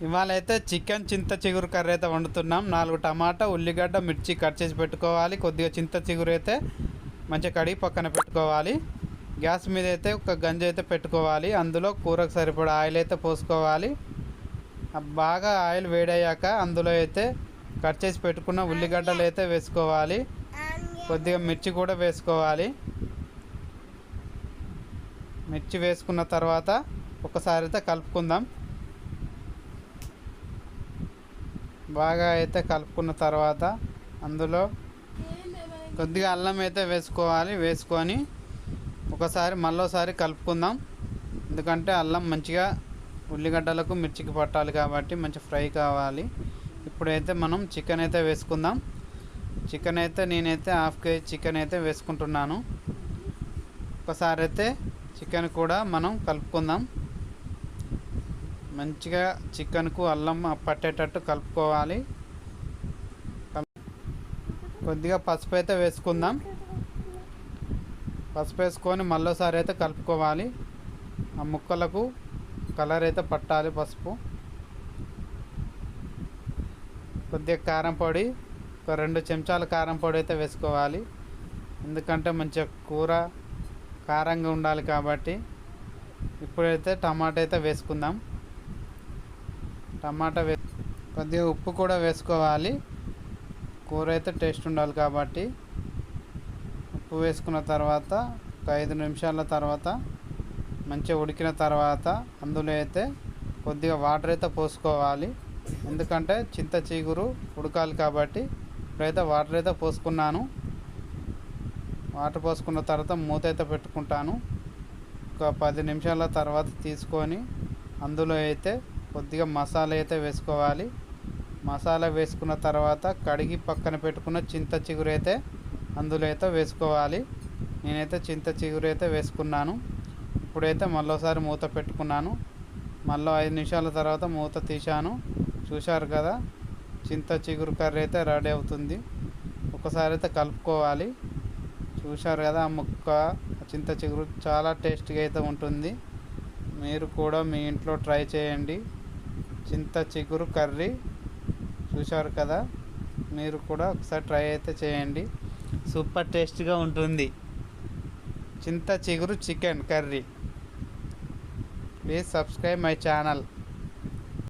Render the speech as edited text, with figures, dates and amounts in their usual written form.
ఇవాళ అయితే చికెన్ చింత చిగురు కర్రీ అయితే వండుతున్నాం. 4 టమాటా, ఉల్లిగడ్డ, మిర్చి కట్ చేసి పెట్టుకోవాలి. కొద్దిగా చింత చిగురు అయితే మంచిగా కడిగి పక్కన పెట్టుకోవాలి. గ్యాస్ మీద అయితే ఒక గంజి అయితే పెట్టుకోవాలి. అందులో కూరకు సరిపడా ఆయిల్ అయితే పోసుకోవాలి. బాగా ఆయిల్ వేడయ్యాక అందులో అయితే కట్ చేసి పెట్టుకున్న ఉల్లిగడ్డలు అయితే వేసుకోవాలి. కొద్దిగా మిర్చి కూడా వేసుకోవాలి. మిర్చి వేసుకున్న తర్వాత ఒకసారి అయితే కలుపుకుందాం. బాగా అయితే కలుపుకున్న తర్వాత అందులో కొద్దిగా అల్లం అయితే వేసుకోవాలి. వేసుకొని ఒకసారి మళ్ళీసారి కలుపుకుందాం. ఎందుకంటే అల్లం మంచిగా ఉల్లిగడ్డలకు మిర్చికి పట్టాలి కాబట్టి మంచి ఫ్రై కావాలి. ఇప్పుడైతే మనం చికెన్ అయితే వేసుకుందాం. చికెన్ అయితే నేనైతే హాఫ్ కేజీ చికెన్ అయితే వేసుకుంటున్నాను. ఒకసారి అయితే చికెన్ కూడా మనం కలుపుకుందాం. మంచిగా చికెన్కు అల్లం పట్టేటట్టు కలుపుకోవాలి. కొద్దిగా పసుపు అయితే వేసుకుందాం. పసుపు వేసుకొని మళ్ళీసారి అయితే కలుపుకోవాలి. ఆ ముక్కలకు కలర్ అయితే పట్టాలి పసుపు. కొద్దిగా కారం పొడి, ఒక 2 చెంచాల కారం పొడి అయితే వేసుకోవాలి. ఎందుకంటే మంచిగా కూర కారంగా ఉండాలి కాబట్టి. ఇప్పుడైతే టమాటా అయితే వేసుకుందాం. టమాటా కొద్దిగా ఉప్పు కూడా వేసుకోవాలి. కూర అయితే టేస్ట్ ఉండాలి కాబట్టి ఉప్పు వేసుకున్న తర్వాత ఒక 5 నిమిషాల తర్వాత మంచిగా ఉడికిన తర్వాత అందులో అయితే కొద్దిగా వాటర్ అయితే పోసుకోవాలి. ఎందుకంటే చింత చిగురు ఉడకాలి కాబట్టి ఇప్పుడైతే వాటర్ అయితే పోసుకున్నాను. వాటర్ పోసుకున్న తర్వాత మూత అయితే పెట్టుకుంటాను. ఒక 10 నిమిషాల తర్వాత తీసుకొని అందులో అయితే కొద్దిగా మసాలా అయితే వేసుకోవాలి. మసాలా వేసుకున్న తర్వాత కడిగి పక్కన పెట్టుకున్న చింత చిగురు అయితే అందులో అయితే వేసుకోవాలి. నేనైతే చింత చిగురు అయితే వేసుకున్నాను. ఇప్పుడైతే మళ్ళీసారి మూత పెట్టుకున్నాను. మళ్ళీ 5 నిమిషాల తర్వాత మూత తీశాను. చూశారు కదా, చింత చిగురు కర్రీ అయితే రెడీ అవుతుంది. ఒకసారి అయితే కలుపుకోవాలి. చూశారు కదా, ఆ ముక్క చింత చిగురు చాలా టేస్టీగా అయితే ఉంటుంది. మీరు కూడా మీ ఇంట్లో ట్రై చేయండి. చింత చిగురు కర్రీ చూశారు కదా, మీరు కూడా ఒకసారి ట్రై అయితే చేయండి. సూపర్ టేస్టీగా ఉంటుంది చింత చిగురు chicken curry. Please subscribe my channel.